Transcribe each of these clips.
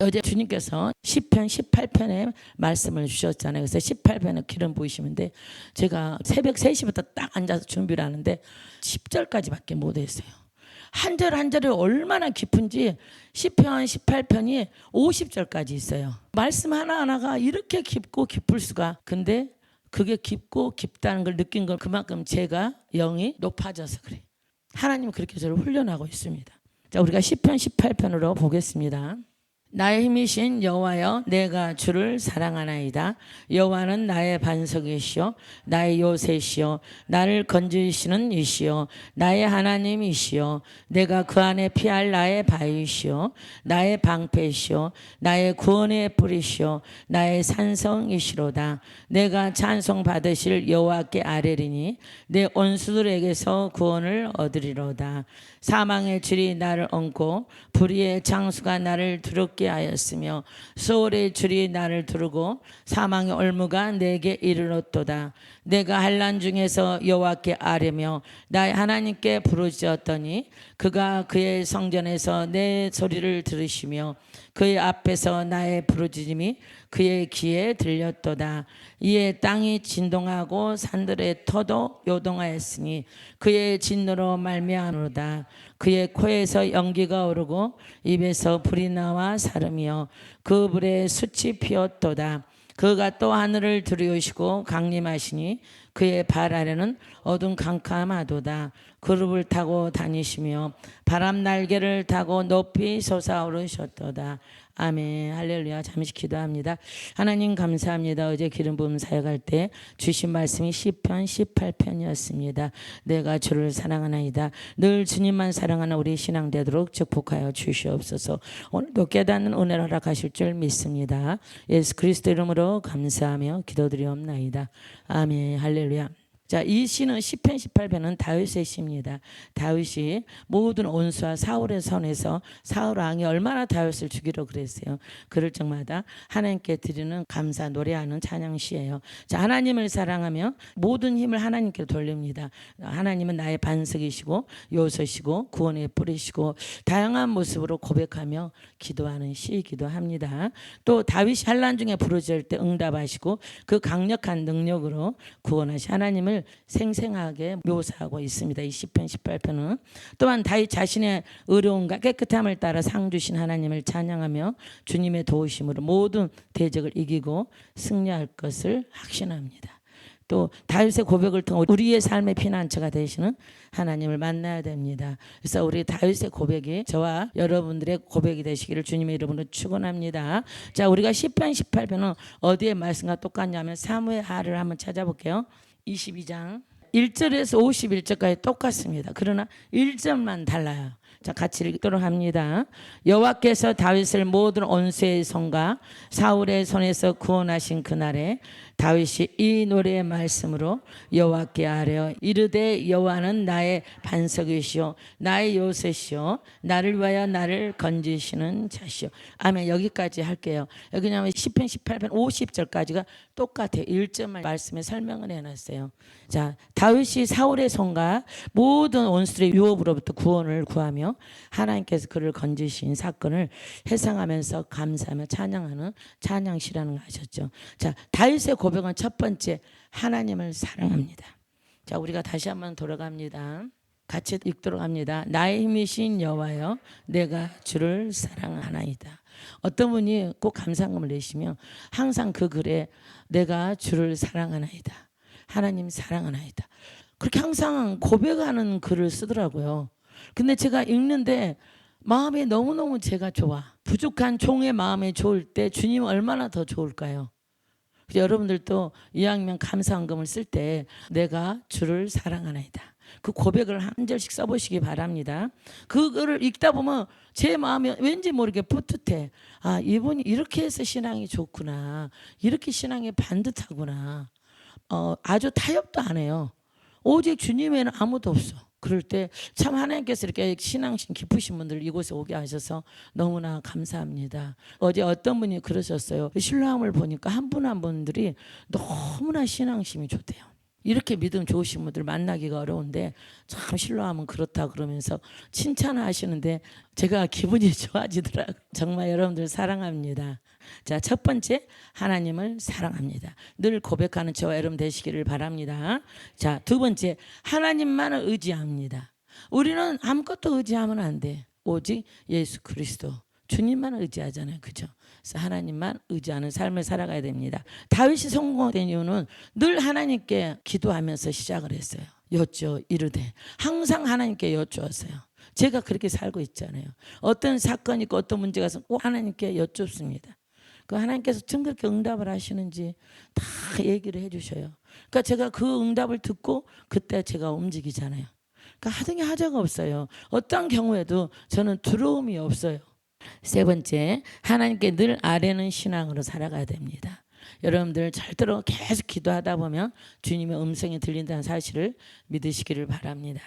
어제 주님께서 시편 18편에 말씀을 주셨잖아요. 그래서 18편에 기름 부으시는데 제가 새벽 3시부터 딱 앉아서 준비를 하는데 10절까지밖에 못 했어요. 한 절 한 절이 얼마나 깊은지 시편 18편이 50절까지 있어요. 말씀 하나하나가 이렇게 깊고 깊을 수가. 근데 그게 깊고 깊다는 걸 느낀 건 그만큼 제가 영이 높아져서 그래. 하나님은 그렇게 저를 훈련하고 있습니다. 자, 우리가 시편 18편으로 보겠습니다. 나의 힘이신 여호와여, 내가 주를 사랑하나이다. 여호와는 나의 반석이시요 나의 요새시요 나를 건지시는 이시요 나의 하나님이시요 내가 그 안에 피할 나의 바위시요 나의 방패시요 나의 구원의 뿌리시요 나의 산성이시로다. 내가 찬송 받으실 여호와께 아뢰리니 내 원수들에게서 구원을 얻으리로다. 사망의 줄이 나를 얹고 불의의 장수가 나를 두렵게 하였으며 소울의 줄이 나를 두르고 사망의 올무가 내게 이르렀도다. 내가 환난 중에서 여호와께 아뢰며 나의 하나님께 부르짖었더니 그가 그의 성전에서 내 소리를 들으시며 그의 앞에서 나의 부르짖음이 그의 귀에 들렸도다. 이에 땅이 진동하고 산들의 터도 요동하였으니 그의 진노로 말미암으로다. 그의 코에서 연기가 오르고 입에서 불이 나와 사름이여 그 불에 숯이 피었도다. 그가 또 하늘을 들이우시고 강림하시니 그의 발 아래는 어둠 캄캄하도다. 그룹을 타고 다니시며 바람 날개를 타고 높이 솟아오르셨도다. 아멘. 할렐루야. 잠시 기도합니다. 하나님 감사합니다. 어제 기름 부음 사역할 때 주신 말씀이 시편 18편이었습니다. 내가 주를 사랑하나이다. 늘 주님만 사랑하는 우리 신앙 되도록 축복하여 주시옵소서. 오늘도 깨닫는 은혜를 허락하실 줄 믿습니다. 예수 그리스도 이름으로 감사하며 기도드리옵나이다. 아멘. 할렐루야. 자, 이 시는 시편 18편은 다윗의 시입니다. 다윗이 모든 원수와 사울의 손에서 사울 왕이 얼마나 다윗을 죽이려 그랬어요. 그럴 적마다 하나님께 드리는 감사 노래하는 찬양시예요. 자, 하나님을 사랑하며 모든 힘을 하나님께 돌립니다. 하나님은 나의 반석이시고 요소시고 구원의 뿌리시고 다양한 모습으로 고백하며 기도하는 시이기도 합니다. 또 다윗이 환난 중에 부르짖을 때 응답하시고 그 강력한 능력으로 구원하신 하나님을 생생하게 묘사하고 있습니다. 이 시편 18편은 또한 다윗 자신의 의로움과 깨끗함을 따라 상 주신 하나님을 찬양하며 주님의 도우심으로 모든 대적을 이기고 승리할 것을 확신합니다. 또 다윗의 고백을 통해 우리의 삶의 피난처가 되시는 하나님을 만나야 됩니다. 그래서 우리 다윗의 고백이 저와 여러분들의 고백이 되시기를 주님의 이름으로 축원합니다. 자, 우리가 시편 18편은 어디에 말씀과 똑같냐면 사무엘 하를 한번 찾아볼게요. 22장 1절에서 51절까지 똑같습니다. 그러나 1절만 달라요. 자, 같이 읽도록 합니다. 여호와께서 다윗을 모든 원수의 손과 사울의 손에서 구원하신 그날에 다윗이 이 노래의 말씀으로 여호와께 아뢰어 이르되 여호와는 나의 반석이시오 나의 요새시오 나를 위하여 나를 건지시는 자시오. 아멘. 여기까지 할게요. 여기냐면 시편 18편 50절까지가 똑같아요. 1절만 말씀에 설명을 해놨어요. 자, 다윗이 사울의 손과 모든 원수들의 유업으로부터 구원을 구하며 하나님께서 그를 건지신 사건을 회상하면서 감사하며 찬양하는 찬양시라는 거 아셨죠? 자, 다윗의 고백은 첫 번째 하나님을 사랑합니다. 자, 우리가 다시 한번 돌아갑니다. 같이 읽도록 합니다. 나의 힘이신 여호와여, 내가 주를 사랑하나이다. 어떤 분이 꼭 감상금을 내시면 항상 그 글에 내가 주를 사랑하나이다. 하나님 사랑하나이다. 그렇게 항상 고백하는 글을 쓰더라고요. 근데 제가 읽는데 마음이 너무너무 제가 좋아. 부족한 종의 마음이 좋을 때 주님은 얼마나 더 좋을까요? 여러분들도 이왕이면 감사헌금을 쓸 때 내가 주를 사랑하나이다. 그 고백을 한 절씩 써보시기 바랍니다. 그거를 읽다 보면 제 마음이 왠지 모르게 뿌듯해. 아, 이분이 이렇게 해서 신앙이 좋구나. 이렇게 신앙이 반듯하구나. 아주 타협도 안 해요. 오직 주님에는 아무도 없어. 그럴 때 참 하나님께서 이렇게 신앙심 깊으신 분들 이곳에 오게 하셔서 너무나 감사합니다. 어제 어떤 분이 그러셨어요. 신랑을 보니까 한 분 한 분들이 너무나 신앙심이 좋대요. 이렇게 믿음 좋으신 분들 만나기가 어려운데 참 신뢰하면 그렇다 그러면서 칭찬하시는데 제가 기분이 좋아지더라고요. 정말 여러분들 사랑합니다. 자, 첫 번째, 하나님을 사랑합니다. 늘 고백하는 저와 여러분 되시기를 바랍니다. 자, 두 번째, 하나님만을 의지합니다. 우리는 아무것도 의지하면 안 돼. 오직 예수 그리스도 주님만 의지하잖아요. 그죠? 그래서 하나님만 의지하는 삶을 살아가야 됩니다. 다윗이 성공된 이유는 늘 하나님께 기도하면서 시작을 했어요. 여쭈어 이르되 항상 하나님께 여쭈었어요. 제가 그렇게 살고 있잖아요. 어떤 사건이 있고 어떤 문제가 있으면 꼭 하나님께 여쭙습니다. 그 하나님께서 참 그렇게 응답을 하시는지 다 얘기를 해주셔요. 그러니까 제가 그 응답을 듣고 그때 제가 움직이잖아요. 그러니까 하등의 하자가 없어요. 어떤 경우에도 저는 두려움이 없어요. 세 번째, 하나님께 늘 아뢰는 신앙으로 살아가야 됩니다. 여러분들 절대로 계속 기도하다 보면 주님의 음성이 들린다는 사실을 믿으시기를 바랍니다.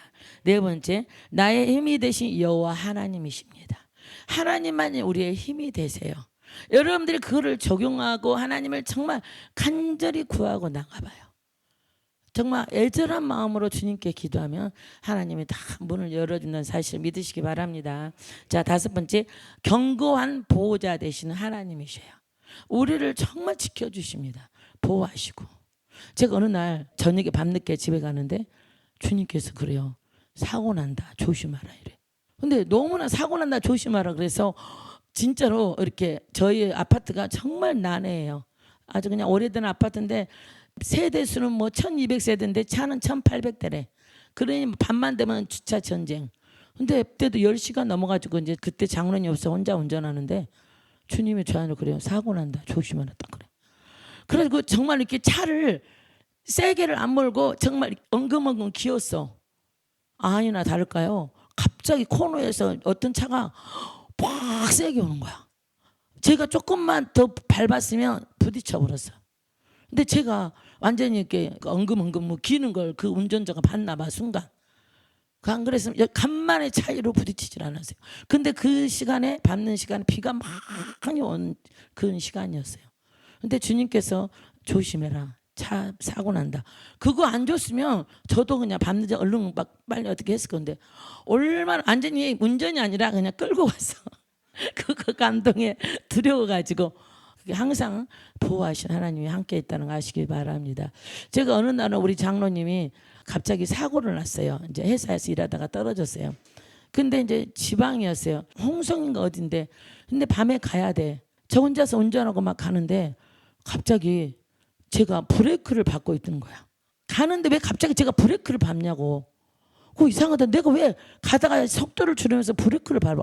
네 번째, 나의 힘이 되신 여호와 하나님이십니다. 하나님만이 우리의 힘이 되세요. 여러분들이 그거를 적용하고 하나님을 정말 간절히 구하고 나가봐요. 정말 애절한 마음으로 주님께 기도하면 하나님이 다 문을 열어준다는 사실을 믿으시기 바랍니다. 자, 다섯 번째, 견고한 보호자 되시는 하나님이셔요. 우리를 정말 지켜주십니다. 보호하시고. 제가 어느 날 저녁에 밤늦게 집에 가는데 주님께서 그래요. 사고 난다 조심하라 이래. 근데 너무나 사고 난다 조심하라 그래서 진짜로 이렇게 저희 아파트가 정말 난해해요. 아주 그냥 오래된 아파트인데 세대수는 뭐 1200세대인데 차는 1800대래. 그러니 밤만 되면 주차 전쟁. 근데 그때도 10시간 넘어가지고 이제 그때 장로님이 없어 혼자 운전하는데 주님이 저한테 그래요. 사고 난다. 조심하라 딱 그래. 그래서 정말 이렇게 차를 세게를 안 몰고 정말 엉금엉금 기었어. 아니나 다를까요? 갑자기 코너에서 어떤 차가 팍 세게 오는 거야. 제가 조금만 더 밟았으면 부딪혀 버렸어. 근데 제가 완전히 이렇게 엉금엉금 뭐 기는 걸 그 운전자가 봤나 봐 순간. 안 그랬으면 간만에 차이로 부딪히질 않았어요. 근데 그 시간에 밟는 시간에 비가 많이 온 그런 시간이었어요. 근데 주님께서 조심해라. 차 사고 난다. 그거 안 줬으면 저도 그냥 밟는지 얼른 막 빨리 어떻게 했을 건데 얼마나 완전히 운전이 아니라 그냥 끌고 갔어. 그 감동에 두려워가지고 항상 보호하신 하나님이 함께 있다는 거 아시길 바랍니다. 제가 어느 날은 우리 장로님이 갑자기 사고를 났어요. 이제 회사에서 일하다가 떨어졌어요. 근데 이제 지방이었어요. 홍성인가 어딘데. 근데 밤에 가야 돼. 저 혼자서 운전하고 막 가는데 갑자기 제가 브레이크를 밟고 있던 거야. 가는데 왜 갑자기 제가 브레이크를 밟냐고. 그거 이상하다. 내가 왜 가다가 속도를 줄이면서 브레이크를 밟아.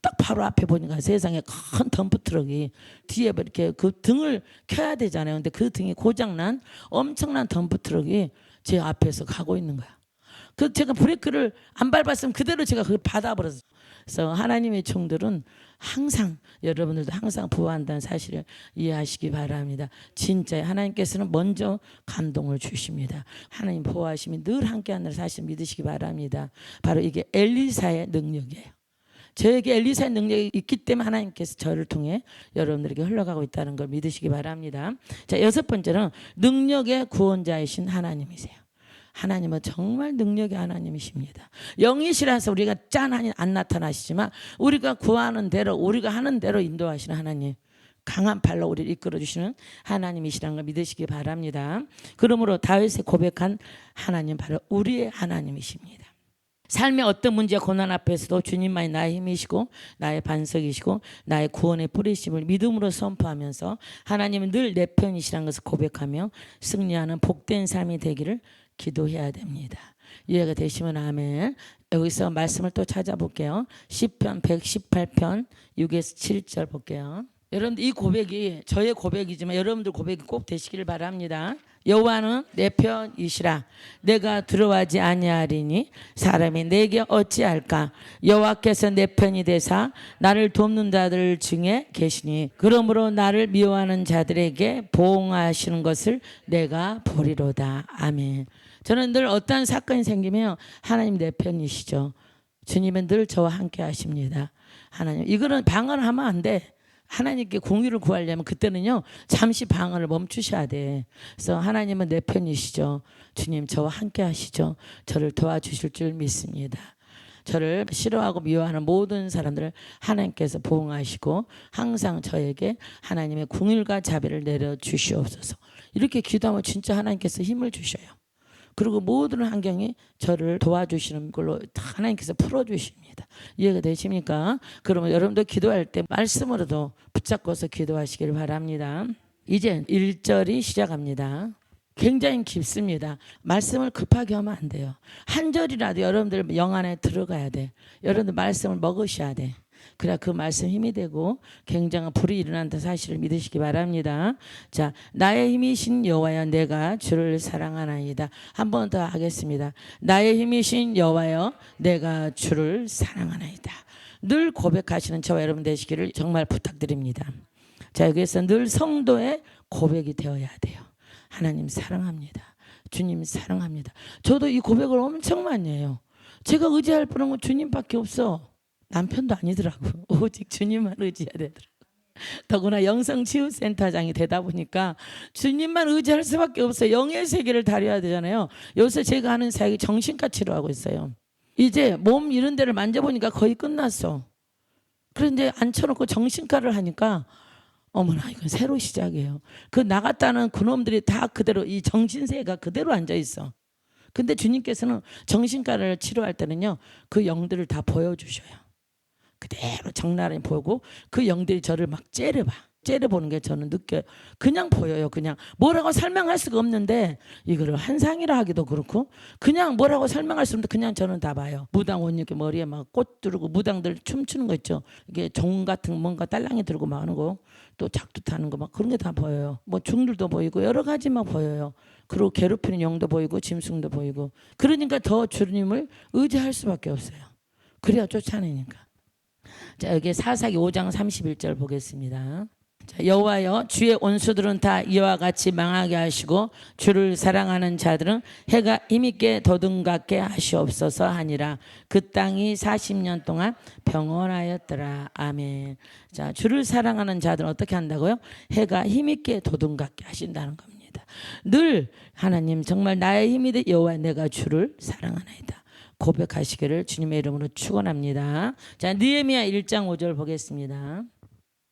딱 바로 앞에 보니까 세상에 큰 덤프트럭이 뒤에 이렇게 그 등을 켜야 되잖아요. 근데 그 등이 고장난 엄청난 덤프트럭이 제 앞에서 가고 있는 거야. 그 제가 브레이크를 안 밟았으면 그대로 제가 그걸 받아버렸어요. 그래서 하나님의 종들은 항상 여러분들도 항상 보호한다는 사실을 이해하시기 바랍니다. 진짜 하나님께서는 먼저 감동을 주십니다. 하나님 보호하심이 늘 함께하는 사실 믿으시기 바랍니다. 바로 이게 엘리사의 능력이에요. 저에게 엘리사의 능력이 있기 때문에 하나님께서 저를 통해 여러분들에게 흘러가고 있다는 걸 믿으시기 바랍니다. 자, 여섯 번째는 능력의 구원자이신 하나님이세요. 하나님은 정말 능력의 하나님이십니다. 영이시라서 우리가 짠하니 안 나타나시지만 우리가 구하는 대로 우리가 하는 대로 인도하시는 하나님. 강한 팔로 우리를 이끌어주시는 하나님이시라는 걸 믿으시기 바랍니다. 그러므로 다윗이 고백한 하나님 바로 우리의 하나님이십니다. 삶의 어떤 문제와 고난 앞에서도 주님만이 나의 힘이시고 나의 반석이시고 나의 구원의 뿌리심을 믿음으로 선포하면서 하나님은 늘 내 편이시라는 것을 고백하며 승리하는 복된 삶이 되기를 기도해야 됩니다. 이해가 되시면 아멘. 여기서 말씀을 또 찾아볼게요. 시편 118편 6에서 7절 볼게요. 여러분들 이 고백이 저의 고백이지만 여러분들 고백이 꼭 되시기를 바랍니다. 여호와는 내 편이시라. 내가 두려워하지 아니하리니 사람이 내게 어찌할까. 여호와께서 내 편이 되사 나를 돕는 자들 중에 계시니 그러므로 나를 미워하는 자들에게 보응하시는 것을 내가 보리로다. 아멘. 저는 늘 어떠한 사건이 생기면 하나님 내 편이시죠. 주님은 늘 저와 함께 하십니다. 하나님 이거는 방언하면 안 돼. 하나님께 공의를 구하려면 그때는요 잠시 방언을 멈추셔야 돼. 그래서 하나님은 내 편이시죠. 주님 저와 함께 하시죠. 저를 도와주실 줄 믿습니다. 저를 싫어하고 미워하는 모든 사람들을 하나님께서 보응하시고 항상 저에게 하나님의 공의과 자비를 내려 주시옵소서. 이렇게 기도하면 진짜 하나님께서 힘을 주셔요. 그리고 모든 환경이 저를 도와주시는 걸로 하나님께서 풀어주십니다. 이해가 되십니까? 그러면 여러분도 기도할 때 말씀으로도 붙잡고서 기도하시길 바랍니다. 이제 1절이 시작합니다. 굉장히 깊습니다. 말씀을 급하게 하면 안 돼요. 한 절이라도 여러분들 영 안에 들어가야 돼. 여러분들 말씀을 먹으셔야 돼. 그래야 그 말씀 힘이 되고 굉장한 불이 일어난다 사실을 믿으시기 바랍니다. 자, 나의 힘이신 여호와여 내가 주를 사랑하나이다. 한 번 더 하겠습니다. 나의 힘이신 여호와여 내가 주를 사랑하나이다. 늘 고백하시는 저와 여러분 되시기를 정말 부탁드립니다. 자, 여기서 늘 성도의 고백이 되어야 돼요. 하나님 사랑합니다. 주님 사랑합니다. 저도 이 고백을 엄청 많이 해요. 제가 의지할 분은 주님밖에 없어. 남편도 아니더라고. 오직 주님만 의지해야 되더라고. 더구나 영성치유센터장이 되다 보니까 주님만 의지할 수밖에 없어요. 영의 세계를 다뤄야 되잖아요. 요새 제가 하는 사역이 정신과 치료하고 있어요. 이제 몸 이런 데를 만져보니까 거의 끝났어. 그런데 앉혀놓고 정신과를 하니까 어머나 이건 새로 시작이에요. 그 나갔다는 그놈들이 다 그대로 이 정신세가 그대로 앉아있어. 근데 주님께서는 정신과를 치료할 때는요 그 영들을 다 보여주셔요. 그대로 적나라하게 보고 그 영들이 저를 막 째려봐. 째려보는 게 저는 느껴요. 그냥 보여요. 그냥 뭐라고 설명할 수가 없는데 이거를 환상이라 하기도 그렇고 그냥 뭐라고 설명할 수 없는데 그냥 저는 다 봐요. 무당 옷 이렇게 머리에 막 꽃 두르고 무당들 춤추는 거 있죠. 이게 종 같은 뭔가 딸랑이 들고 막 하는 거 또 작두 타는 거 막 그런 게 다 보여요. 뭐 중들도 보이고 여러 가지 막 보여요. 그리고 괴롭히는 영도 보이고 짐승도 보이고 그러니까 더 주님을 의지할 수밖에 없어요. 그래야 쫓아내니까. 자, 여기 사사기 5장 31절 보겠습니다. 자, 여호와여 주의 원수들은 다 이와 같이 망하게 하시고 주를 사랑하는 자들은 해가 힘있게 더듬갑게 하시옵소서 하니라. 그 땅이 40년 동안 평온하였더라. 아멘. 자, 주를 사랑하는 자들은 어떻게 한다고요? 해가 힘있게 더듬갑게 하신다는 겁니다. 늘 하나님 정말 나의 힘이 되 여호와 내가 주를 사랑하나이다. 고백하시기를 주님의 이름으로 축원합니다. 자, 느헤미야 1장 5절 보겠습니다.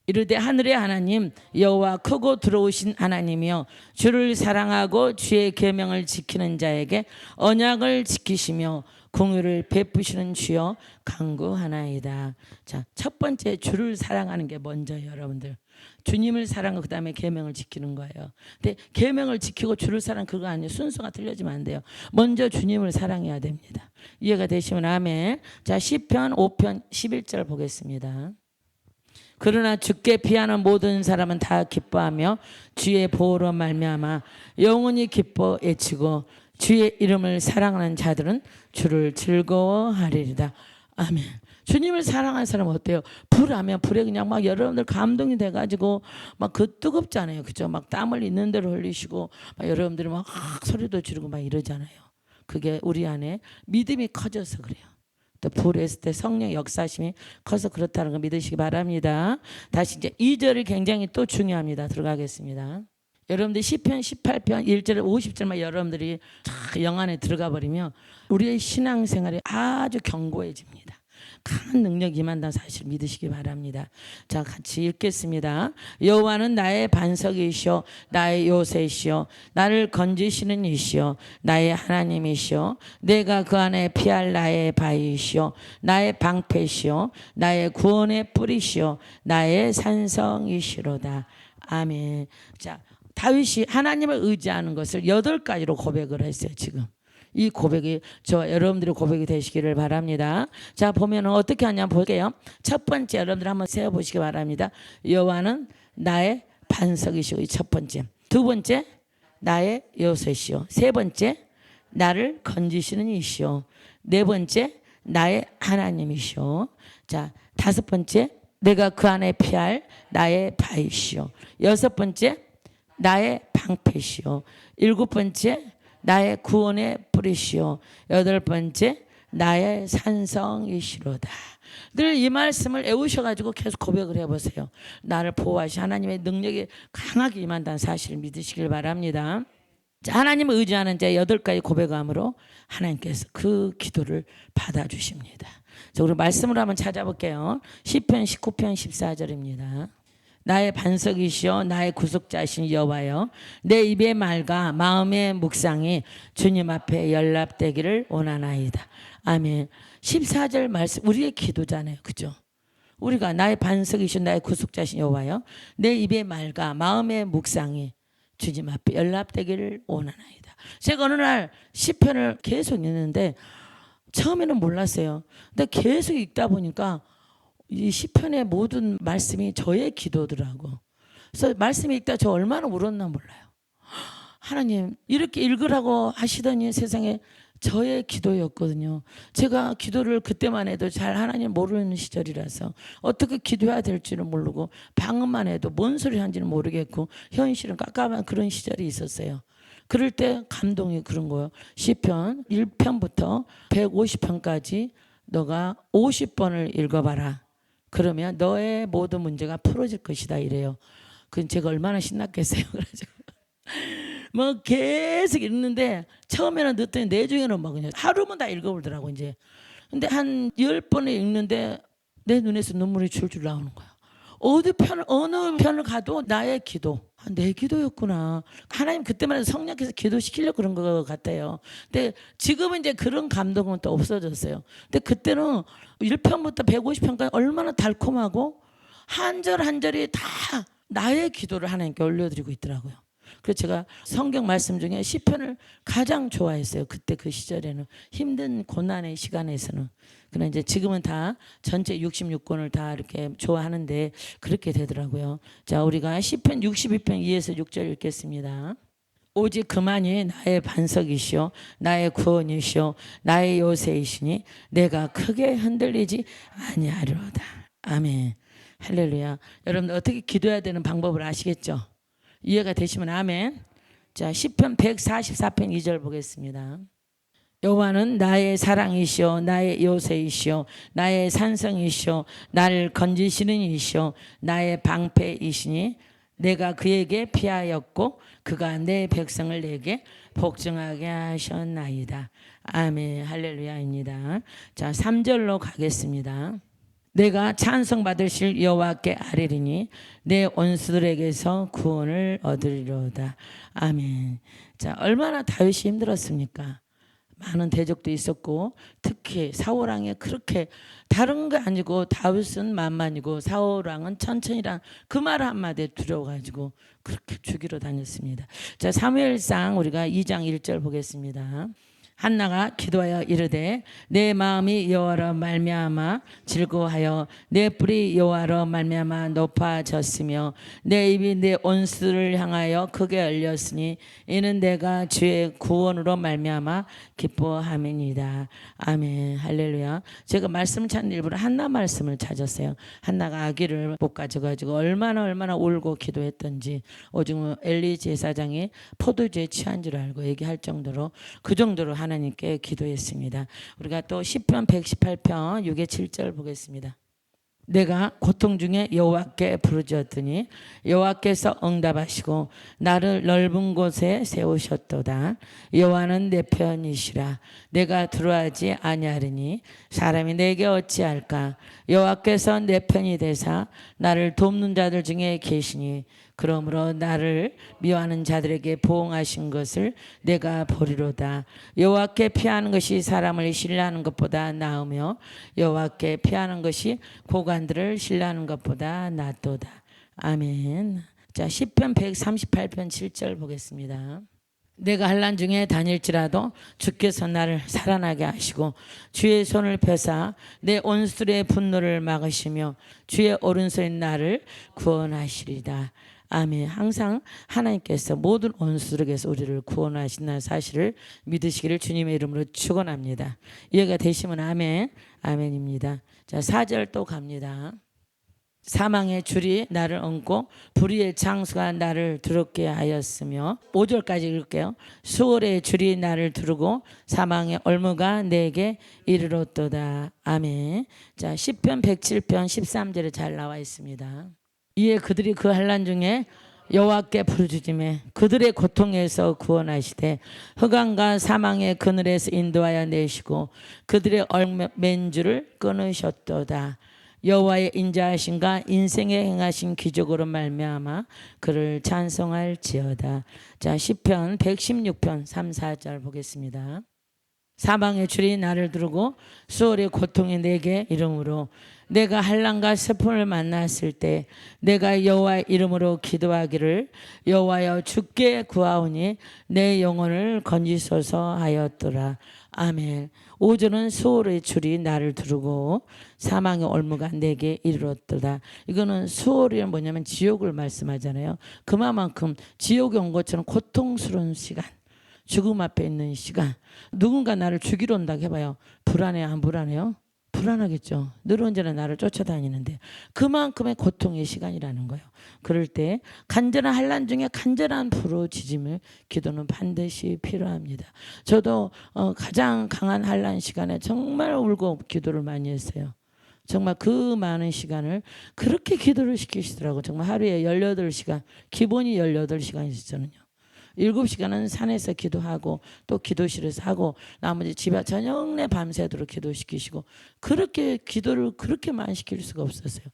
이르되 하늘의 하나님 여호와 크고 들어오신 하나님이여 주를 사랑하고 주의 계명을 지키는 자에게 언약을 지키시며 공의를 베푸시는 주여 간구하나이다. 자, 첫 번째 주를 사랑하는 게 먼저예요. 여러분들 주님을 사랑하고 그 다음에 계명을 지키는 거예요. 근데 계명을 지키고 주를 사랑 그거 아니에요. 순서가 틀려지면 안 돼요. 먼저 주님을 사랑해야 됩니다. 이해가 되시면 아멘. 자, 시편 5편 11절 보겠습니다. 그러나 주께 피하는 모든 사람은 다 기뻐하며 주의 보호로 말미암아 영원히 기뻐 외치고 주의 이름을 사랑하는 자들은 주를 즐거워하리이다. 아멘. 주님을 사랑하는 사람은 어때요? 불하면 불에 그냥 막 여러분들 감동이 돼가지고 막 그 뜨겁잖아요. 그죠? 막 땀을 있는 대로 흘리시고 막 여러분들이 막 소리도 지르고 막 이러잖아요. 그게 우리 안에 믿음이 커져서 그래요. 또 불했을 때 성령 역사심이 커서 그렇다는 거 믿으시기 바랍니다. 다시 이제 2절이 굉장히 또 중요합니다. 들어가겠습니다. 여러분들 시편 18편 1절 50절만 여러분들이 영 안에 들어가 버리면 우리의 신앙생활이 아주 견고해집니다. 강한 능력이 임한다는 사실 믿으시기 바랍니다. 자, 같이 읽겠습니다. 여호와는 나의 반석이시오 나의 요새시오 나를 건지시는 이시오 나의 하나님이시오 내가 그 안에 피할 나의 바위시오 나의 방패시오 나의 구원의 뿌리시오 나의 산성이시로다. 아멘. 자, 다윗이 하나님을 의지하는 것을 8가지로 고백을 했어요. 지금 이 고백이 저와 여러분들의 고백이 되시기를 바랍니다. 자, 보면 어떻게 하냐 볼게요. 첫 번째 여러분들 한번 세어보시기 바랍니다. 여호와는 나의 반석이시오. 이 첫 번째. 두 번째 나의 요새시오. 세 번째 나를 건지시는 이시오. 네 번째 나의 하나님이시오. 자, 다섯 번째 내가 그 안에 피할 나의 바위시오. 여섯 번째 나의 방패시오. 일곱 번째 나의 구원의 뿌리시오. 여덟 번째 나의 산성이시로다. 늘 이 말씀을 애우셔가지고 계속 고백을 해보세요. 나를 보호하시 하나님의 능력이 강하게 임한다는 사실을 믿으시길 바랍니다. 자, 하나님을 의지하는 자 8가지 고백함으로 하나님께서 그 기도를 받아주십니다. 자, 우리 말씀을 한번 찾아볼게요. 시편 19편 14절입니다. 나의 반석이시여 나의 구속자신 여호와여 내 입의 말과 마음의 묵상이 주님 앞에 연락되기를 원하나이다. 아멘. 14절 말씀 우리의 기도잖아요. 그죠? 우리가 나의 반석이신 나의 구속자신 여호와여 내 입의 말과 마음의 묵상이 주님 앞에 연락되기를 원하나이다. 제가 어느 날 시편을 계속 읽는데 처음에는 몰랐어요. 근데 계속 읽다 보니까 이 시편의 모든 말씀이 저의 기도더라고. 그래서 말씀 읽다 저 얼마나 울었나 몰라요. 하나님 이렇게 읽으라고 하시더니 세상에 저의 기도였거든요. 제가 기도를 그때만 해도 잘 하나님 모르는 시절이라서 어떻게 기도해야 될지는 모르고 방언만 해도 뭔 소리 하는지는 모르겠고 현실은 깜깜한 그런 시절이 있었어요. 그럴 때 감동이 그런 거예요. 시편 1편부터 150편까지 너가 50번을 읽어봐라. 그러면 너의 모든 문제가 풀어질 것이다 이래요. 그건 제가 얼마나 신났겠어요. 그래가지고 뭐 계속 읽는데 처음에는 늦더니 내중에는 막 그냥 하루만 다 읽어보더라고 이제. 근데 한 10번을 읽는데 내 눈에서 눈물이 줄줄 나오는 거야. 어느 편을 가도 나의 기도, 내 기도였구나. 하나님 그때만 해도 성령께서 기도시키려고 그런 것 같아요. 근데 지금은 이제 그런 감동은 또 없어졌어요. 근데 그때는 1편부터 150편까지 얼마나 달콤하고 한 절 한 절이 다 나의 기도를 하나님께 올려드리고 있더라고요. 그래서 제가 성경 말씀 중에 시편을 가장 좋아했어요. 그때 그 시절에는 힘든 고난의 시간에서는. 그러나 이제 지금은 다 전체 66권을 다 이렇게 좋아하는데 그렇게 되더라고요. 자, 우리가 시편 62편 2에서 6절 읽겠습니다. 오직 그만이 나의 반석이시오 나의 구원이시오 나의 요새이시니 내가 크게 흔들리지 아니하리로다. 아멘. 할렐루야. 여러분 어떻게 기도해야 되는 방법을 아시겠죠? 이해가 되시면 아멘. 자, 시편 144편 2절 보겠습니다. 여호와는 나의 사랑이시오 나의 요새이시오 나의 산성이시오 나를 건지시는 이시오 나의 방패이시니 내가 그에게 피하였고 그가 내 백성을 내게 복종하게 하셨나이다. 아멘. 할렐루야입니다. 자, 3절로 가겠습니다. 내가 찬송받으실 여호와께 아뢰리니 내 원수들에게서 구원을 얻으리로다. 아멘. 자, 얼마나 다윗이 힘들었습니까? 많은 대적도 있었고 특히 사울왕이 그렇게 다른 거 아니고 다윗은 만만이고 사울왕은 천천히란 그 말 한마디에 두려워가지고 그렇게 죽이러 다녔습니다. 자, 사무엘상 우리가 2장 1절 보겠습니다. 한나가 기도하여 이르되 내 마음이 여호와로 말미암아 즐거워하여 내 뿔이 여호와로 말미암아 높아졌으며 내 입이 내 온수를 향하여 크게 열렸으니 이는 내가 주의 구원으로 말미암아 기뻐함이니이다. 아멘. 할렐루야. 제가 말씀을 찾는 일부러 한나 말씀을 찾았어요. 한나가 아기를 못 가져가지고 얼마나 울고 기도했던지 오직 엘리 제사장이 포도주에 취한 줄 알고 얘기할 정도로 그 정도로 하나님께 기도했습니다. 우리가 또 시편 118편 6에 7절 보겠습니다. 내가 고통 중에 여호와께 부르짖었더니 여호와께서 응답하시고 나를 넓은 곳에 세우셨도다. 여호와는 내 편이시라. 내가 두려워하지 아니하리니 사람이 내게 어찌할까. 여호와께서 내 편이 되사 나를 돕는 자들 중에 계시니 그러므로 나를 미워하는 자들에게 보응하신 것을 내가 보리로다. 여호와께 피하는 것이 사람을 신뢰하는 것보다 나으며 여호와께 피하는 것이 고관들을 신뢰하는 것보다 낫도다. 아멘. 자, 시편 138편 7절 보겠습니다. 내가 환난 중에 다닐지라도 주께서 나를 살아나게 하시고 주의 손을 펴사 내 온수들의 분노를 막으시며 주의 오른손에 나를 구원하시리다. 아멘. 항상 하나님께서 모든 원수들에게서 우리를 구원하신다는 사실을 믿으시기를 주님의 이름으로 축원합니다. 이해가 되시면 아멘. 아멘입니다. 자, 4절 또 갑니다. 사망의 줄이 나를 얹고 불의의 장수가 나를 두렵게 하였으며 5절까지 읽을게요. 수월의 줄이 나를 두르고 사망의 올무가 내게 이르렀도다. 아멘. 자, 시편 107편 13절에 잘 나와 있습니다. 이에 그들이 그 환난 중에 여호와께 부르짖음에 그들의 고통에서 구원하시되 흑암과 사망의 그늘에서 인도하여 내시고 그들의 얼맨줄을 끊으셨도다. 여호와의 인자하심과 인생에 행하신 기적으로 말미암아 그를 찬송할지어다. 자, 시편 116편 3, 4절 보겠습니다. 사망의 줄이 나를 두르고 수월의 고통이 내게 이름으로 내가 환난과 슬픔을 만났을 때 내가 여호와의 이름으로 기도하기를 여호와여 주께 구하오니 내 영혼을 건지소서 하였더라. 아멘. 5절은 수월의 줄이 나를 두르고 사망의 올무가 내게 이르렀도다. 이거는 수월이 뭐냐면 지옥을 말씀하잖아요. 그만큼 지옥에 온 것처럼 고통스러운 시간, 죽음 앞에 있는 시간. 누군가 나를 죽이러 온다고 해봐요. 불안해요? 안 불안해요? 불안하겠죠. 늘 언제나 나를 쫓아다니는데 그만큼의 고통의 시간이라는 거예요. 그럴 때 간절한 환난 중에 간절한 부르짖음을 기도는 반드시 필요합니다. 저도 가장 강한 환난 시간에 정말 울고 기도를 많이 했어요. 정말 그 많은 시간을 그렇게 기도를 시키시더라고요. 정말 하루에 18시간, 기본이 18시간이죠, 저는요. 7시간은 산에서 기도하고 또 기도실에서 하고 나머지 집에 저녁 내 밤새도록 기도시키시고 그렇게 기도를 그렇게 많이 시킬 수가 없었어요.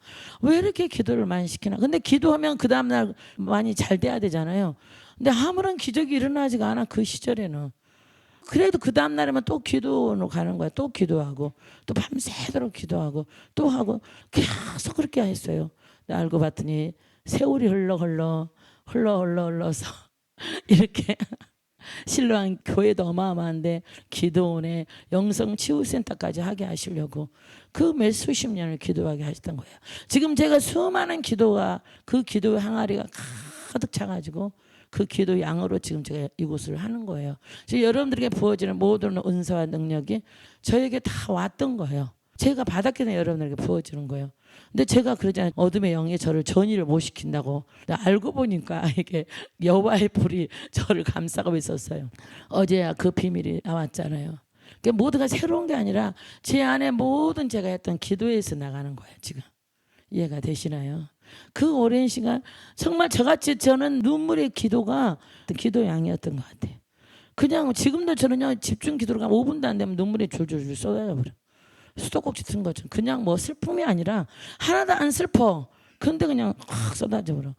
왜 이렇게 기도를 많이 시키나. 근데 기도하면 그 다음날 많이 잘 돼야 되잖아요. 근데 아무런 기적이 일어나지가 않아. 그 시절에는. 그래도 그 다음날이면 또 기도로 가는 거야. 또 기도하고 또 밤새도록 기도하고 또 하고 계속 그렇게 했어요. 알고 봤더니 세월이 흘러서 이렇게 신로한 교회도 어마어마한데 기도원에 영성치유센터까지 하게 하시려고 그 몇 수십 년을 기도하게 하셨던 거예요. 지금 제가 수많은 기도가 그 기도의 항아리가 가득 차가지고 그 기도 양으로 지금 제가 이곳을 하는 거예요. 지금 여러분들에게 부어지는 모든 은사와 능력이 저에게 다 왔던 거예요. 제가 받았기 때문에 여러분에게 부어주는 거예요. 근데 제가 그러잖아요. 어둠의 영이 저를 전이를 못 시킨다고. 알고 보니까 이게 여호와의 불이 저를 감싸고 있었어요. 어제야 그 비밀이 나왔잖아요. 그러니까 모두가 새로운 게 아니라 제 안에 모든 제가 했던 기도에서 나가는 거예요. 지금 이해가 되시나요? 그 오랜 시간 정말 저같이 저는 눈물의 기도가 기도 양이었던 것 같아요. 그냥 지금도 저는요 집중 기도를 가면 5분도 안 되면 눈물이 줄줄줄 쏟아져 버려. 수도꼭지 튼 거죠. 그냥 뭐 슬픔이 아니라 하나도 안 슬퍼. 근데 그냥 확 쏟아져 버려.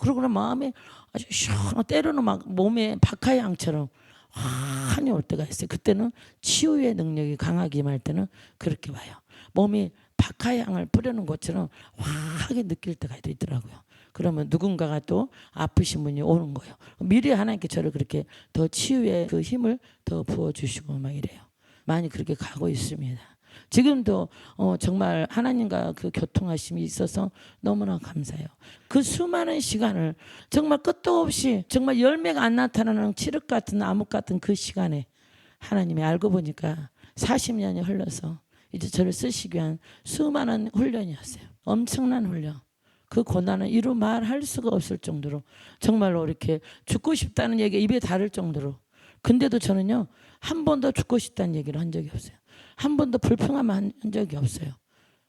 그러고 마음에 아주 시원하고 때로는 막 몸에 박하향처럼 환히 올 때가 있어요. 그때는 치유의 능력이 강하게 임할 때는 그렇게 와요. 몸이 박하향을 뿌리는 것처럼 화하게 느낄 때가 있더라고요. 그러면 누군가가 또 아프신 분이 오는 거예요. 미리 하나님께 저를 그렇게 더 치유의 그 힘을 더 부어주시고 막 이래요. 많이 그렇게 가고 있습니다. 지금도 정말 하나님과 그 교통하심이 있어서 너무나 감사해요. 그 수많은 시간을 정말 끝도 없이 정말 열매가 안 나타나는 칠흑 같은 암흑 같은 그 시간에 하나님이 알고 보니까 40년이 흘러서 이제 저를 쓰시기 위한 수많은 훈련이었어요. 엄청난 훈련. 그 고난은 이루 말할 수가 없을 정도로 정말로 이렇게 죽고 싶다는 얘기가 입에 닳을 정도로. 근데도 저는요 한 번도 죽고 싶다는 얘기를 한 적이 없어요. 한 번도 불평함 한 적이 없어요.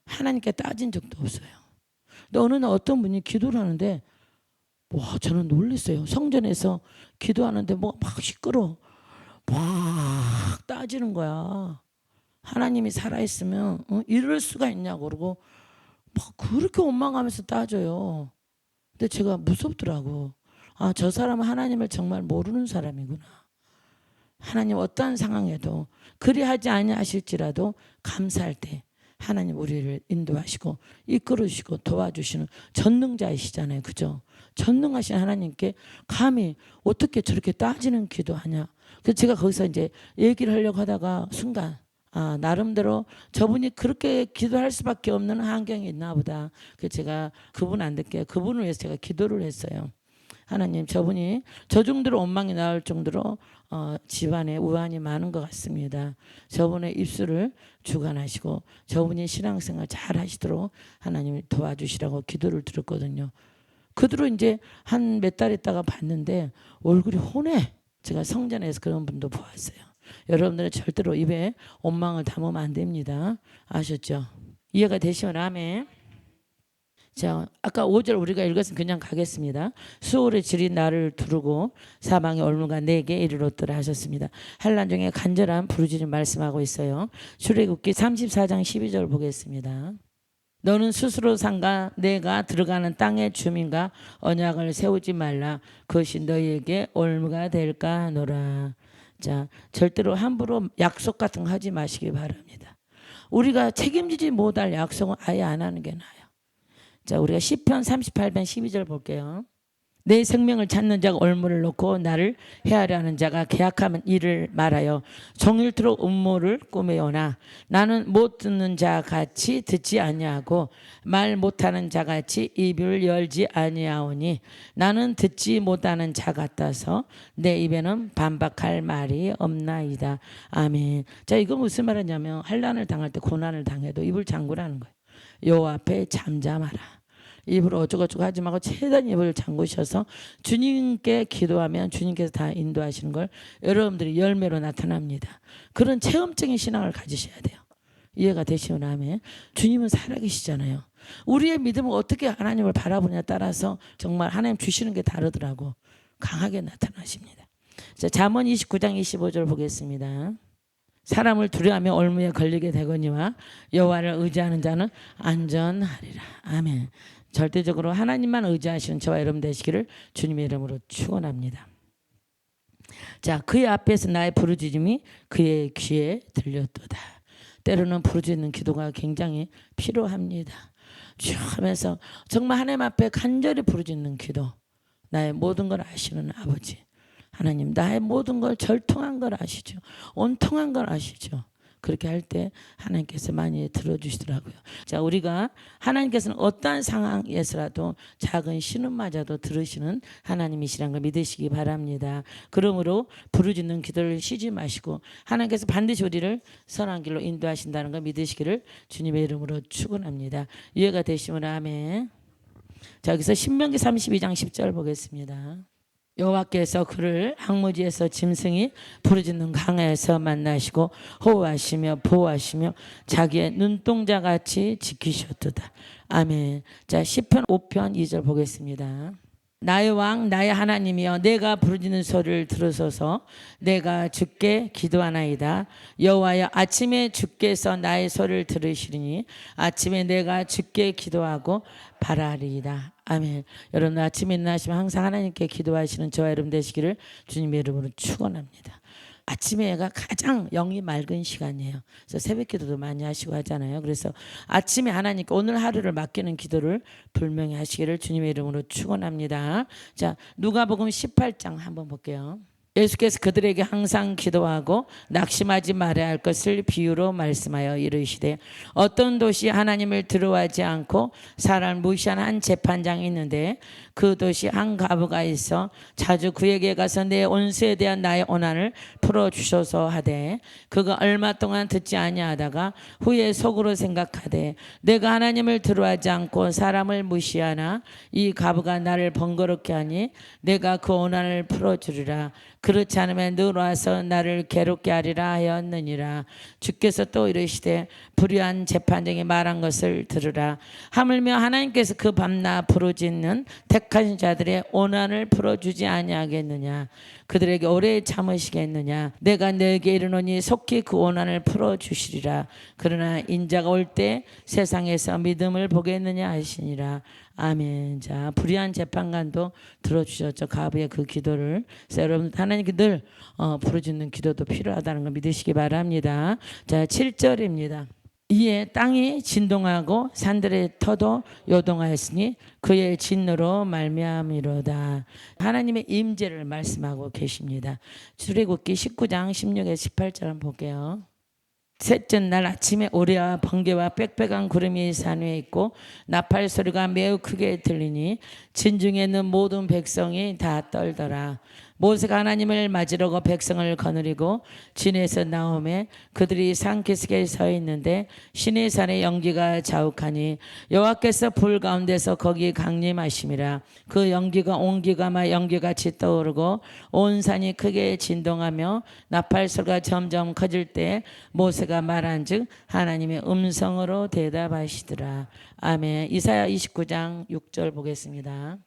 하나님께 따진 적도 없어요. 근데 어느 날 어떤 분이 기도를 하는데 와 저는 놀랐어요. 성전에서 기도하는데 뭐 막 시끄러워. 막 따지는 거야. 하나님이 살아있으면 이럴 수가 있냐고 그러고 막 그렇게 원망하면서 따져요. 근데 제가 무섭더라고. 아, 저 사람은 하나님을 정말 모르는 사람이구나. 하나님 어떠한 상황에도 그리하지 아니하실지라도 감사할 때 하나님 우리를 인도하시고 이끌으시고 도와주시는 전능자이시잖아요. 그죠? 전능하신 하나님께 감히 어떻게 저렇게 따지는 기도하냐. 그래서 제가 거기서 이제 얘기를 하려고 하다가 순간 아, 나름대로 저분이 그렇게 기도할 수밖에 없는 환경이 있나 보다. 그래서 제가 그분 안 듣게 그분을 위해서 제가 기도를 했어요. 하나님 저분이 저 정도로 원망이 나올 정도로 집안에 우환이 많은 것 같습니다. 저분의 입술을 주관하시고 저분이 신앙생활 잘 하시도록 하나님이 도와주시라고 기도를 드렸거든요. 그대로 이제 한 몇 달 있다가 봤는데 얼굴이 혼해. 제가 성전에서 그런 분도 보았어요. 여러분들은 절대로 입에 원망을 담으면 안 됩니다. 아셨죠? 이해가 되시면 아멘. 자, 아까 5절 우리가 읽었으면 그냥 가겠습니다. 수월의 질이 나를 두르고 사방의 얼무가 내게 이르렀더라 하셨습니다. 환난 중에 간절한 부르짖음 말씀하고 있어요. 출애굽기 34장 12절 보겠습니다. 너는 스스로 삼가 내가 들어가는 땅의 주민과 언약을 세우지 말라. 그것이 너희에게 올무가 될까 하노라. 자, 절대로 함부로 약속 같은 거 하지 마시기 바랍니다. 우리가 책임지지 못할 약속은 아예 안 하는 게 나아요. 자, 우리가 시편 38편 12절 볼게요. 내 생명을 찾는 자가 올무를 놓고 나를 해하려 하는 자가 계약하면 이를 말하여 종일토록 음모를 꾸며오나 나는 못 듣는 자 같이 듣지 아니하고 말 못하는 자 같이 입을 열지 아니하오니 나는 듣지 못하는 자 같아서 내 입에는 반박할 말이 없나이다. 아멘. 자, 이거 무슨 말이냐면 환난을 당할 때 고난을 당해도 입을 잠그라는 거예요. 여호와 앞에 잠잠하라. 입을 어쩌고저쩌고 하지 말고 최대한 입을 잠그셔서 주님께 기도하면 주님께서 다 인도하시는 걸 여러분들이 열매로 나타납니다. 그런 체험적인 신앙을 가지셔야 돼요. 이해가 되시면 아멘. 주님은 살아계시잖아요. 우리의 믿음은 어떻게 하나님을 바라보냐에 따라서 정말 하나님 주시는 게 다르더라고. 강하게 나타나십니다. 자, 잠언 29장 25절 보겠습니다. 사람을 두려워하며 올무에 걸리게 되거니와 여호와를 의지하는 자는 안전하리라. 아멘. 절대적으로 하나님만 의지하시는 저와 여러분 되시기를 주님의 이름으로 축원합니다. 자, 그의 앞에서 나의 부르짖음이 그의 귀에 들렸도다. 때로는 부르짖는 기도가 굉장히 필요합니다. 쭉 하면서 정말 하나님 앞에 간절히 부르짖는 기도. 나의 모든 걸 아시는 아버지 하나님, 나의 모든 걸 절통한 걸 아시죠. 온통한 걸 아시죠. 그렇게 할 때 하나님께서 많이 들어주시더라고요. 자, 우리가 하나님께서는 어떠한 상황에서라도 작은 신음마저도 들으시는 하나님이시라는 걸 믿으시기 바랍니다. 그러므로 부르짖는 기도를 쉬지 마시고 하나님께서 반드시 우리를 선한 길로 인도하신다는 걸 믿으시기를 주님의 이름으로 축원합니다. 이해가 되시면 아멘. 자, 여기서 신명기 32장 10절 보겠습니다. 여호와께서 그를 항무지에서 짐승이 부르짖는 강에서 만나시고 호호하시며 보호하시며 자기의 눈동자같이 지키셨도다. 아멘. 자, 시편 5편 2절 보겠습니다. 나의 왕 나의 하나님이여 내가 부르짖는 소리를 들으소서. 내가 주께 기도하나이다. 여호와여 아침에 주께서 나의 소리를 들으시리니 아침에 내가 주께 기도하고 바라리이다. 아멘. 여러분 아침에 일어나시면 항상 하나님께 기도하시는 저와 여러분 되시기를 주님의 이름으로 축원합니다. 아침에가 가장 영이 맑은 시간이에요. 그래서 새벽 기도도 많이 하시고 하잖아요. 그래서 아침에 하나님께 오늘 하루를 맡기는 기도를 분명히 하시기를 주님의 이름으로 축원합니다. 자, 누가복음 18장 한번 볼게요. 예수께서 그들에게 항상 기도하고 낙심하지 말아야 할 것을 비유로 말씀하여 이르시되 어떤 도시 하나님을 두려워하지 않고 사람을 무시하는 한 재판장이 있는데 그 도시 한 과부가 있어 자주 그에게 가서 내 원수에 대한 나의 원한을 풀어주소서 하되 그가 얼마 동안 듣지 아니하다가 후에 속으로 생각하되 내가 하나님을 두려워하지 않고 사람을 무시하나 이 과부가 나를 번거롭게 하니 내가 그 원한을 풀어주리라. 그렇지 않으면 늘 와서 나를 괴롭게 하리라 하였느니라. 주께서 또 이르시되 불의한 재판장이 말한 것을 들으라. 하물며 하나님께서 그 밤낮 부르짖는 택하신 자들의 원한을 풀어주지 아니하겠느냐. 그들에게 오래 참으시겠느냐. 내가 너에게 이르노니 속히 그 원한을 풀어주시리라. 그러나 인자가 올 때 세상에서 믿음을 보겠느냐 하시니라. 아멘. 자, 불의한 재판관도 들어주셨죠. 가부의 그 기도를. 그래서 여러분 하나님께 늘 부르짖는 기도도 필요하다는 걸 믿으시기 바랍니다. 자, 7절입니다. 이에 땅이 진동하고 산들의 터도 요동하였으니 그의 진노로 말미암이로다. 하나님의 임재를 말씀하고 계십니다. 출애굽기 19장 16에서 18절 한번 볼게요. 셋째 날 아침에 오리와 번개와 빽빽한 구름이 산 위에 있고 나팔 소리가 매우 크게 들리니 진중에 있는 모든 백성이 다 떨더라. 모세가 하나님을 맞으려고 백성을 거느리고 진에서 나오매 그들이 산기슭에 서 있는데 신의 산의 연기가 자욱하니 여호와께서 불 가운데서 거기 강림하심이라. 그 연기가 온기가 연기같이 떠오르고 온 산이 크게 진동하며 나팔 소리가 점점 커질 때 모세가 말한즉 하나님의 음성으로 대답하시더라. 아멘. 이사야 29장 6절 보겠습니다.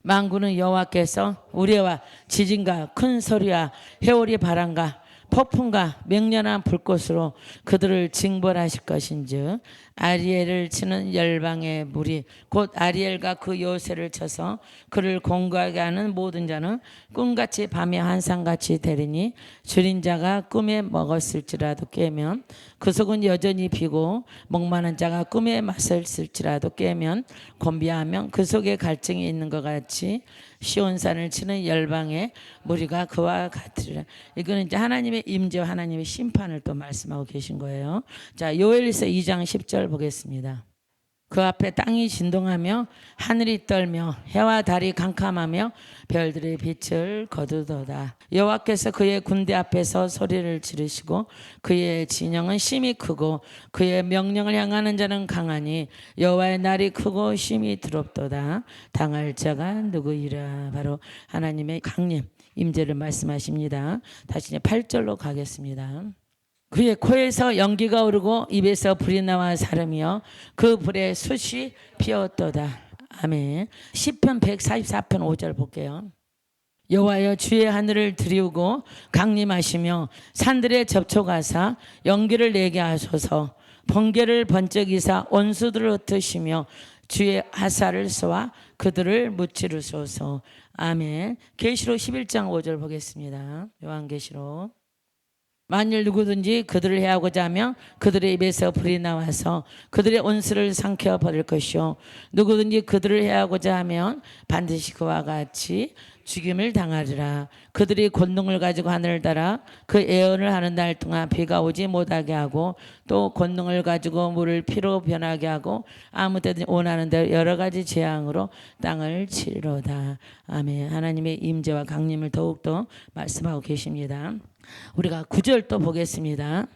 만군은 여호와께서 우레와 지진과 큰 소리와 해오리 바람과 폭풍과 맹렬한 불꽃으로 그들을 징벌하실 것인즉 아리엘을 치는 열방의 물이 곧 아리엘과 그 요새를 쳐서 그를 공고하게 하는 모든 자는 꿈같이 밤에 한상같이 되리니 줄인 자가 꿈에 먹었을지라도 깨면 그 속은 여전히 비고 목마른 자가 꿈에 마셨을지라도 깨면 곤비하면 그 속에 갈증이 있는 것 같이 시온산을 치는 열방의 무리가 그와 같으리라. 이거는 이제 하나님의 임재와 하나님의 심판을 또 말씀하고 계신 거예요. 자, 요엘서 2장 10절 보겠습니다. 그 앞에 땅이 진동하며 하늘이 떨며 해와 달이 캄캄하며 별들의 빛을 거두도다. 여호와께서 그의 군대 앞에서 소리를 지르시고 그의 진영은 심히 크고 그의 명령을 향하는 자는 강하니 여호와의 날이 크고 심히 두렵도다. 당할 자가 누구이라. 바로 하나님의 강림 임재를 말씀하십니다. 다시 8절로 가겠습니다. 그의 코에서 연기가 오르고 입에서 불이 나와 사름이여 그 불에 숯이 피었도다. 아멘. 시편 144편 5절 볼게요. 여호와여 주의 하늘을 드리우고 강림하시며 산들에 접촉하사 연기를 내게 하소서. 번개를 번쩍이사 온수들을 흩으시며 주의 하사를 쏘아 그들을 무찌르소서. 아멘. 계시록 11장 5절 보겠습니다. 요한계시록. 만일 누구든지 그들을 해하고자 하면 그들의 입에서 불이 나와서 그들의 온수를 삼켜버릴 것이요 누구든지 그들을 해하고자 하면 반드시 그와 같이 죽임을 당하리라. 그들이 권능을 가지고 하늘을 따라 그 예언을 하는 날 동안 비가 오지 못하게 하고 또 권능을 가지고 물을 피로 변하게 하고 아무 때든지 원하는 대로 여러 가지 재앙으로 땅을 치리로다. 아멘. 하나님의 임재와 강림을 더욱더 말씀하고 계십니다. 우리가 9절 또 보겠습니다.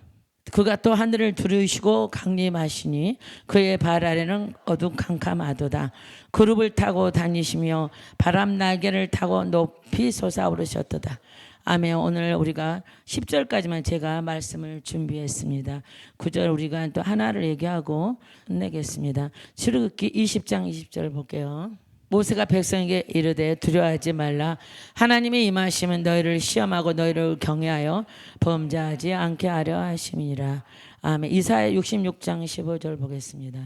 그가 또 하늘을 두르시고 강림하시니 그의 발 아래는 어둠 캄캄하도다. 그룹을 타고 다니시며 바람 날개를 타고 높이 솟아오르셨도다. 아멘. 오늘 우리가 10절까지만 제가 말씀을 준비했습니다. 9절 우리가 또 하나를 얘기하고 끝내겠습니다. 출애굽기 20장 20절 볼게요. 모세가 백성에게 이르되 두려워하지 말라. 하나님의 임하심은 너희를 시험하고 너희를 경외하여 범죄하지 않게 하려 하심이니라. 아멘. 이사야 66장 15절 보겠습니다.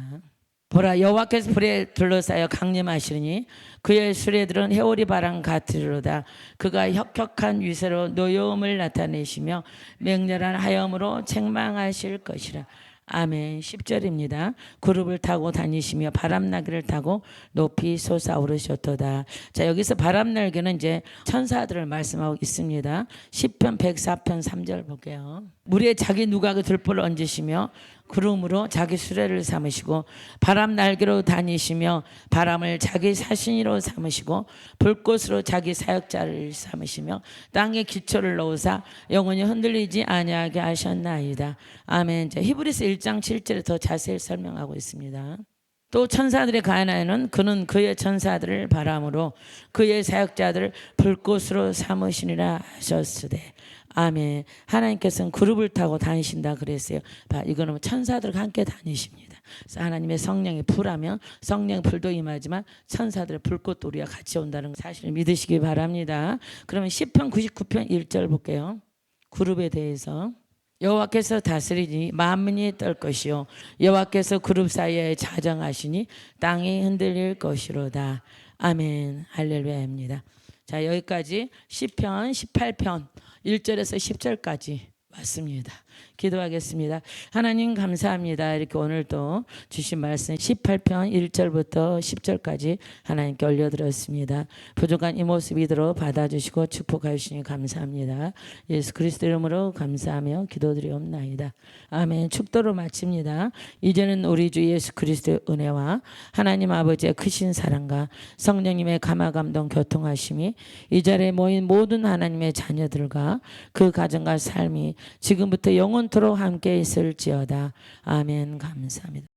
보라 여호와께서 불에 둘러싸여 강림하시니 그의 수레들은 해오리 바람 같으리로다. 그가 혁혁한 위세로 노여움을 나타내시며 맹렬한 하염으로 책망하실 것이라. 아멘. 10절입니다. 그룹을 타고 다니시며 바람나귀를 타고 높이 솟아오르셨도다. 자, 여기서 바람날개는 이제 천사들을 말씀하고 있습니다. 시편 104편 3절 볼게요. 물에 자기 누각의 들보를 얹으시며 구름으로 자기 수레를 삼으시고 바람 날개로 다니시며 바람을 자기 사신이로 삼으시고 불꽃으로 자기 사역자를 삼으시며 땅에 기초를 놓으사 영원히 흔들리지 아니하게 하셨나이다. 아멘. 히브리서 1장 7절에 더 자세히 설명하고 있습니다. 또 천사들의 가나에는 그는 그의 천사들을 바람으로 그의 사역자들을 불꽃으로 삼으시니라 하셨으되. 아멘. 하나님께서는 그룹을 타고 다니신다 그랬어요. 이거는 천사들과 함께 다니십니다. 그래서 하나님의 성령이 불하면 성령 불도 임하지만 천사들의 불꽃도 우리가 같이 온다는 사실을 믿으시기 바랍니다. 그러면 시편 99편 1절 볼게요. 그룹에 대해서. 여호와께서 다스리니 만민이 떨 것이요 여호와께서 그룹 사이에 자정하시니 땅이 흔들릴 것이로다. 아멘. 할렐루야입니다. 자, 여기까지 시편 18편 1절에서 10절까지 왔습니다. 기도하겠습니다. 하나님 감사합니다. 이렇게 오늘 또 주신 말씀 18편 1절부터 10절까지 하나님께 올려드렸습니다. 부족한 이 모습 이대로 받아주시고 축복하시니 감사합니다. 예수 그리스도 이름으로 감사하며 기도드리옵나이다. 아멘. 축도로 마칩니다. 이제는 우리 주 예수 그리스도의 은혜와 하나님 아버지의 크신 사랑과 성령님의 감화감동 교통하심이 이 자리에 모인 모든 하나님의 자녀들과 그 가정과 삶이 지금부터 영원토록 함께 있을지어다. 아멘. 감사합니다.